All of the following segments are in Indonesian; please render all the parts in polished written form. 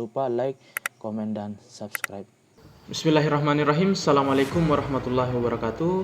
lupa like, komen, dan subscribe. Bismillahirrahmanirrahim. Assalamualaikum warahmatullahi wabarakatuh.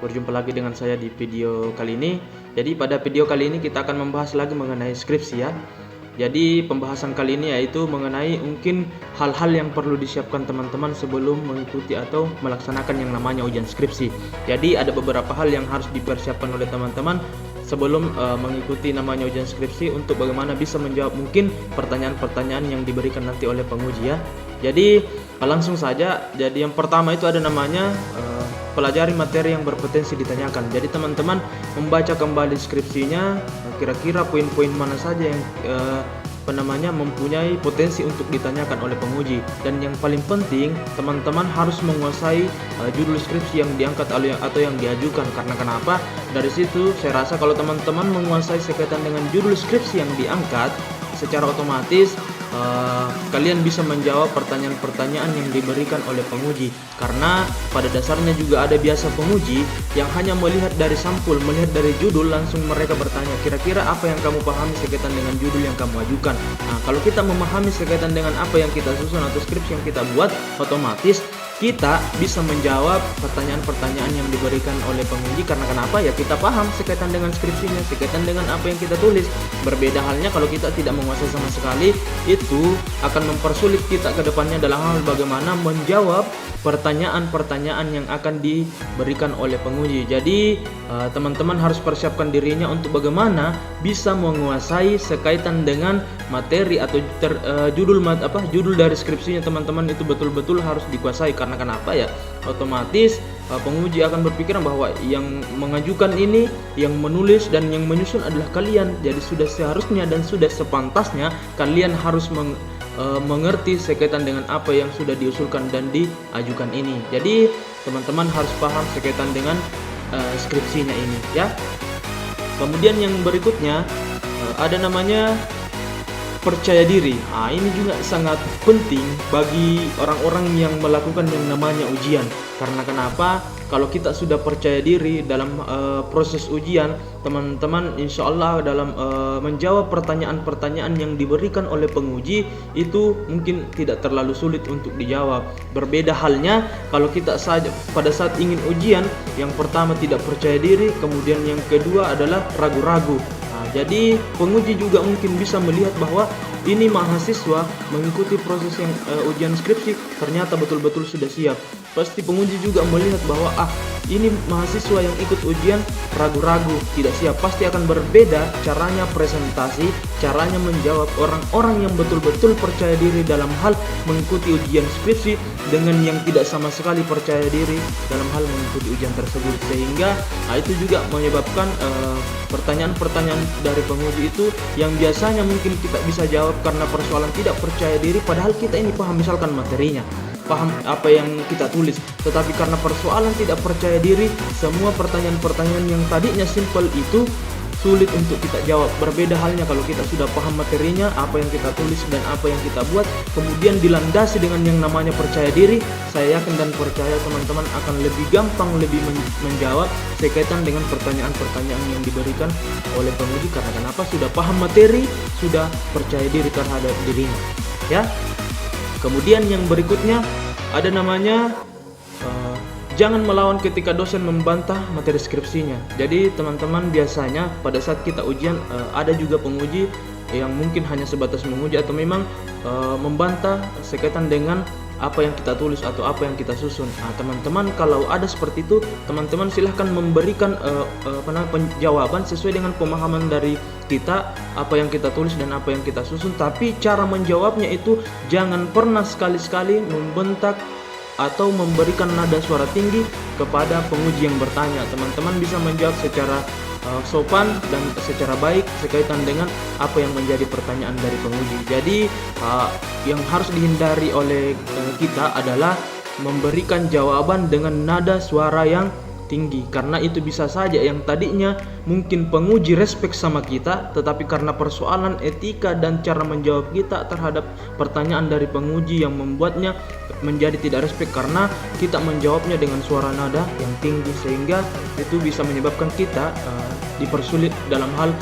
Berjumpa lagi dengan saya di video kali ini. Jadi pada video kali ini kita akan membahas lagi mengenai skripsi ya. Jadi pembahasan kali ini yaitu mengenai mungkin hal-hal yang perlu disiapkan teman-teman sebelum mengikuti atau melaksanakan yang namanya ujian skripsi. Jadi ada beberapa hal yang harus dipersiapkan oleh teman-teman sebelum mengikuti namanya ujian skripsi untuk bagaimana bisa menjawab mungkin pertanyaan-pertanyaan yang diberikan nanti oleh penguji ya. Jadi langsung saja. Jadi yang pertama itu ada namanya pelajari materi yang berpotensi ditanyakan. Jadi teman-teman membaca kembali skripsinya, kira-kira poin-poin mana saja yang mempunyai potensi untuk ditanyakan oleh penguji. Dan yang paling penting, teman-teman harus menguasai judul skripsi yang diangkat atau yang diajukan. Karena kenapa? Dari situ saya rasa kalau teman-teman menguasai sekaitan dengan judul skripsi yang diangkat, secara otomatis kalian bisa menjawab pertanyaan-pertanyaan yang diberikan oleh penguji. Karena pada dasarnya juga ada biasa penguji yang hanya melihat dari sampul, melihat dari judul, langsung mereka bertanya, kira-kira apa yang kamu pahami sekaitan dengan judul yang kamu ajukan. Nah, kalau kita memahami sekaitan dengan apa yang kita susun atau skripsi yang kita buat, otomatis kita bisa menjawab pertanyaan-pertanyaan yang diberikan oleh penguji. Karena kenapa? Ya kita paham sekaitan dengan skripsinya, sekaitan dengan apa yang kita tulis. Berbeda halnya kalau kita tidak menguasai sama sekali, itu akan mempersulit kita ke depannya dalam hal bagaimana menjawab pertanyaan-pertanyaan yang akan diberikan oleh penguji. Jadi teman-teman harus persiapkan dirinya untuk bagaimana bisa menguasai sekaitan dengan materi atau judul dari skripsinya teman-teman itu betul-betul harus dikuasai. Karena kenapa ya? Otomatis penguji akan berpikiran bahwa yang mengajukan ini, yang menulis dan yang menyusun adalah kalian. Jadi sudah seharusnya dan sudah sepantasnya kalian harus mengerti sekaitan dengan apa yang sudah diusulkan dan diajukan ini. Jadi teman-teman harus paham sekaitan dengan skripsinya ini ya. Kemudian yang berikutnya ada namanya percaya diri. Ini juga sangat penting bagi orang-orang yang melakukan yang namanya ujian. Karena kenapa? Kalau kita sudah percaya diri dalam proses ujian, teman-teman insya Allah dalam menjawab pertanyaan-pertanyaan yang diberikan oleh penguji itu mungkin tidak terlalu sulit untuk dijawab. Berbeda halnya kalau kita saja pada saat ingin ujian, yang pertama tidak percaya diri, kemudian yang kedua adalah ragu-ragu. Jadi penguji juga mungkin bisa melihat bahwa ini mahasiswa mengikuti proses yang ujian skripsi ternyata betul-betul sudah siap. Pasti penguji juga melihat bahwa ini mahasiswa yang ikut ujian ragu-ragu, tidak siap. Pasti akan berbeda caranya presentasi, caranya menjawab orang-orang yang betul-betul percaya diri dalam hal mengikuti ujian skripsi dengan yang tidak sama sekali percaya diri dalam hal mengikuti ujian tersebut. Sehingga itu juga menyebabkan pertanyaan-pertanyaan dari penguji itu yang biasanya mungkin kita bisa jawab karena persoalan tidak percaya diri, padahal kita ini paham misalkan materinya, paham apa yang kita tulis, tetapi karena persoalan tidak percaya diri, semua pertanyaan-pertanyaan yang tadinya simpel itu sulit untuk kita jawab. Berbeda halnya kalau kita sudah paham materinya, apa yang kita tulis dan apa yang kita buat, kemudian dilandasi dengan yang namanya percaya diri, saya yakin dan percaya teman-teman akan lebih gampang, lebih menjawab sekaitan dengan pertanyaan-pertanyaan yang diberikan oleh penguji. Karena kenapa? Sudah paham materi, sudah percaya diri terhadap dirinya ya. Kemudian yang berikutnya ada namanya jangan melawan ketika dosen membantah materi skripsinya. Jadi teman-teman biasanya pada saat kita ujian ada juga penguji yang mungkin hanya sebatas menguji atau memang membantah sekaitan dengan apa yang kita tulis atau apa yang kita susun. Teman-teman kalau ada seperti itu, teman-teman silahkan memberikan jawaban sesuai dengan pemahaman dari kita, apa yang kita tulis dan apa yang kita susun. Tapi cara menjawabnya itu jangan pernah sekali-sekali membentak atau memberikan nada suara tinggi kepada penguji yang bertanya. Teman-teman bisa menjawab secara sopan dan secara baik sekaitan dengan apa yang menjadi pertanyaan dari penguji. Jadi yang harus dihindari oleh kita adalah memberikan jawaban dengan nada suara yang tinggi, karena itu bisa saja yang tadinya mungkin penguji respect sama kita, tetapi karena persoalan etika dan cara menjawab kita terhadap pertanyaan dari penguji yang membuatnya menjadi tidak respect karena kita menjawabnya dengan suara nada yang tinggi, sehingga itu bisa menyebabkan kita dipersulit dalam hal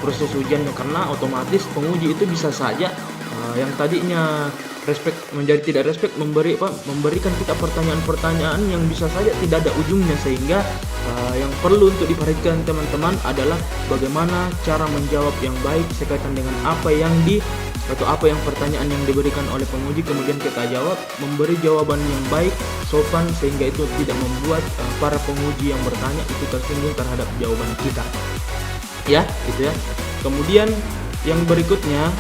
proses ujiannya. Karena otomatis penguji itu bisa saja yang tadinya respect menjadi tidak respect, memberikan kita pertanyaan-pertanyaan yang bisa saja tidak ada ujungnya, sehingga yang perlu untuk diperhatikan teman-teman adalah bagaimana cara menjawab yang baik sekaitan dengan apa yang pertanyaan yang diberikan oleh penguji, kemudian kita jawab, memberi jawaban yang baik, sopan, sehingga itu tidak membuat para penguji yang bertanya itu tersinggung terhadap jawaban kita. Ya, gitu ya. Kemudian yang berikutnya,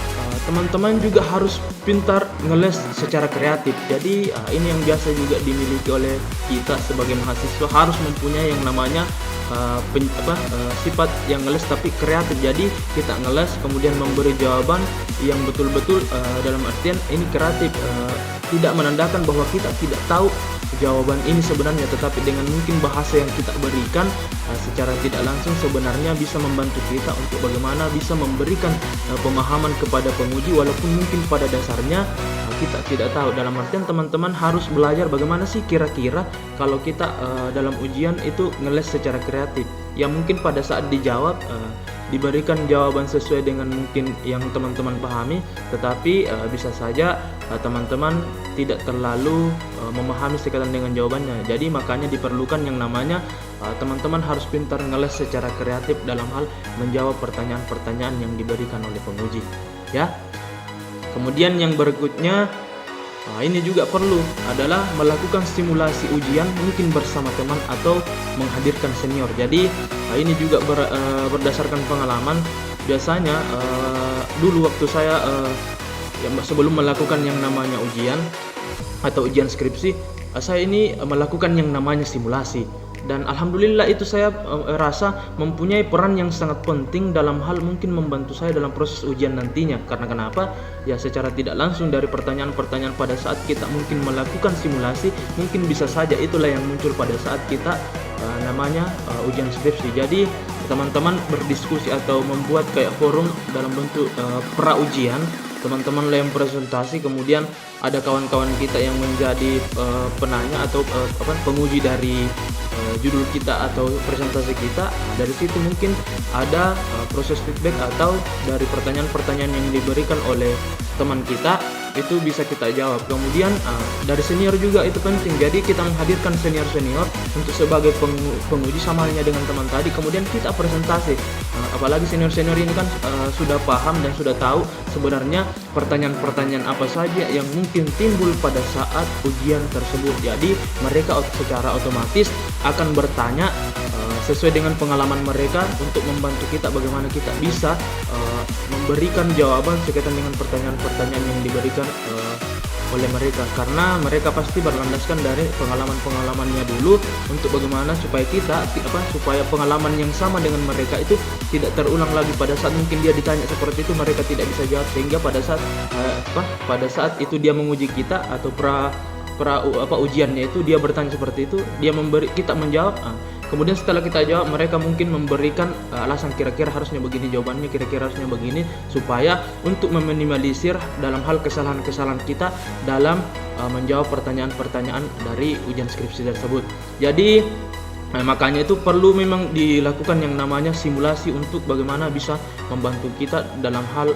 teman-teman juga harus pintar ngeles secara kreatif. Jadi ini yang biasa juga dimiliki oleh kita sebagai mahasiswa, harus mempunyai yang namanya sifat yang ngeles tapi kreatif. Jadi kita ngeles kemudian memberi jawaban yang betul-betul dalam artian ini kreatif, tidak menandakan bahwa kita tidak tahu jawaban ini sebenarnya, tetapi dengan mungkin bahasa yang kita berikan secara tidak langsung sebenarnya bisa membantu kita untuk bagaimana bisa memberikan pemahaman kepada penguji, walaupun mungkin pada dasarnya kita tidak tahu. Dalam artian teman-teman harus belajar bagaimana sih kira-kira kalau kita dalam ujian itu ngeles secara kreatif, yang mungkin pada saat dijawab diberikan jawaban sesuai dengan mungkin yang teman-teman pahami, tetapi bisa saja teman-teman tidak terlalu memahami sekaitan dengan jawabannya. Jadi makanya diperlukan yang namanya teman-teman harus pintar ngeles secara kreatif dalam hal menjawab pertanyaan-pertanyaan yang diberikan oleh penguji, ya. Kemudian yang berikutnya, ini juga perlu adalah melakukan simulasi ujian mungkin bersama teman atau menghadirkan senior. Jadi ini juga berdasarkan pengalaman. Biasanya dulu waktu saya sebelum melakukan yang namanya ujian atau ujian skripsi, saya ini melakukan yang namanya simulasi. Dan alhamdulillah itu saya rasa mempunyai peran yang sangat penting dalam hal mungkin membantu saya dalam proses ujian nantinya. Karena kenapa? Ya secara tidak langsung dari pertanyaan-pertanyaan pada saat kita mungkin melakukan simulasi, mungkin bisa saja itulah yang muncul pada saat kita namanya ujian skripsi. Jadi teman-teman berdiskusi atau membuat kayak forum dalam bentuk pra ujian, teman-teman yang presentasi, kemudian ada kawan-kawan kita yang menjadi penanya atau penguji dari judul kita atau presentasi kita. Dari situ mungkin ada proses feedback atau dari pertanyaan-pertanyaan yang diberikan oleh teman kita itu bisa kita jawab. Kemudian dari senior juga itu penting. Jadi kita menghadirkan senior-senior untuk sebagai penguji sama halnya dengan teman tadi. Kemudian kita presentasi. Apalagi senior-senior ini kan sudah paham dan sudah tahu sebenarnya pertanyaan-pertanyaan apa saja yang mungkin timbul pada saat ujian tersebut. Jadi mereka secara otomatis akan bertanya sesuai dengan pengalaman mereka untuk membantu kita bagaimana kita bisa memberikan jawaban sekaitan dengan pertanyaan-pertanyaan yang diberikan oleh mereka, karena mereka pasti berlandaskan dari pengalaman-pengalamannya dulu untuk bagaimana supaya supaya pengalaman yang sama dengan mereka itu tidak terulang lagi. Pada saat mungkin dia ditanya seperti itu mereka tidak bisa jawab, sehingga pada saat itu dia menguji kita atau ujiannya itu dia bertanya seperti itu, dia kita menjawab. Kemudian setelah kita jawab, mereka mungkin memberikan alasan kira-kira harusnya begini jawabannya, kira-kira harusnya begini, supaya untuk meminimalisir dalam hal kesalahan-kesalahan kita dalam menjawab pertanyaan-pertanyaan dari ujian skripsi tersebut. Jadi makanya itu perlu memang dilakukan yang namanya simulasi untuk bagaimana bisa membantu kita dalam hal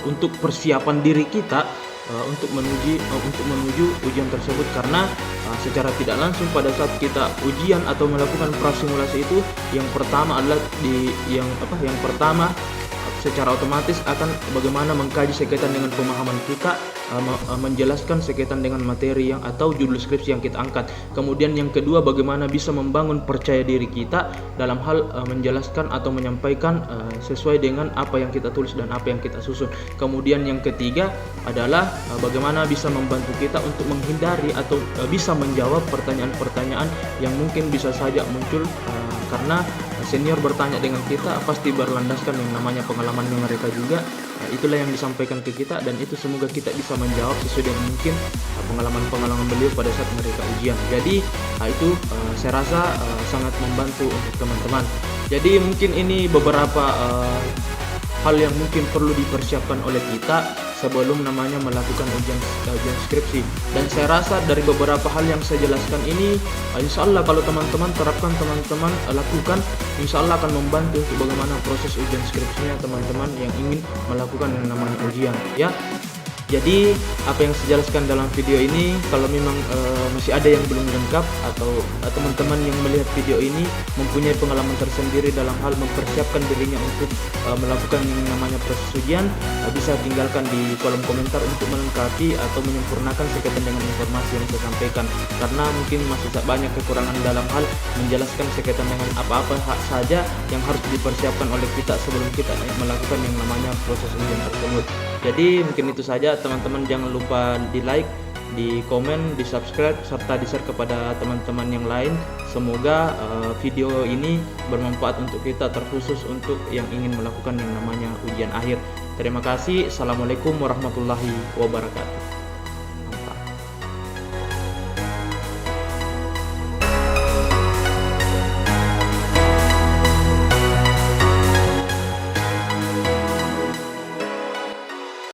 untuk persiapan diri kita untuk menuju ujian tersebut. Karena secara tidak langsung pada saat kita ujian atau melakukan prasimulasi itu, yang pertama adalah yang pertama secara otomatis akan bagaimana mengkaji sekaitan dengan pemahaman kita, menjelaskan sekaitan dengan materi yang atau judul skripsi yang kita angkat. Kemudian yang kedua, bagaimana bisa membangun percaya diri kita dalam hal menjelaskan atau menyampaikan sesuai dengan apa yang kita tulis dan apa yang kita susun. Kemudian yang ketiga adalah bagaimana bisa membantu kita untuk menghindari atau bisa menjawab pertanyaan-pertanyaan yang mungkin bisa saja muncul karena senior bertanya dengan kita pasti berlandaskan yang namanya pengalamannya mereka juga. Itulah yang disampaikan ke kita, dan itu semoga kita bisa menjawab sesuai dengan mungkin pengalaman-pengalaman beliau pada saat mereka ujian. Jadi itu saya rasa sangat membantu untuk teman-teman. Jadi mungkin ini beberapa hal yang mungkin perlu dipersiapkan oleh kita sebelum namanya melakukan ujian skripsi. Dan saya rasa dari beberapa hal yang saya jelaskan ini, insya Allah kalau teman-teman terapkan, teman-teman lakukan, insya Allah akan membantu untuk bagaimana proses ujian skripsinya teman-teman yang ingin melakukan yang namanya ujian, ya. Jadi apa yang saya jelaskan dalam video ini, kalau memang masih ada yang belum lengkap atau teman-teman yang melihat video ini mempunyai pengalaman tersendiri dalam hal mempersiapkan dirinya untuk melakukan yang namanya proses ujian, bisa tinggalkan di kolom komentar untuk melengkapi atau menyempurnakan sekaitan dengan informasi yang saya sampaikan, karena mungkin masih banyak kekurangan dalam hal menjelaskan sekaitan dengan apa-apa saja yang harus dipersiapkan oleh kita sebelum kita melakukan yang namanya proses ujian tersebut. Jadi mungkin itu saja teman-teman, jangan lupa di like, di komen, di subscribe, serta di share kepada teman-teman yang lain. Semoga video ini bermanfaat untuk kita, terkhusus untuk yang ingin melakukan yang namanya ujian akhir. Terima kasih. Assalamualaikum warahmatullahi wabarakatuh.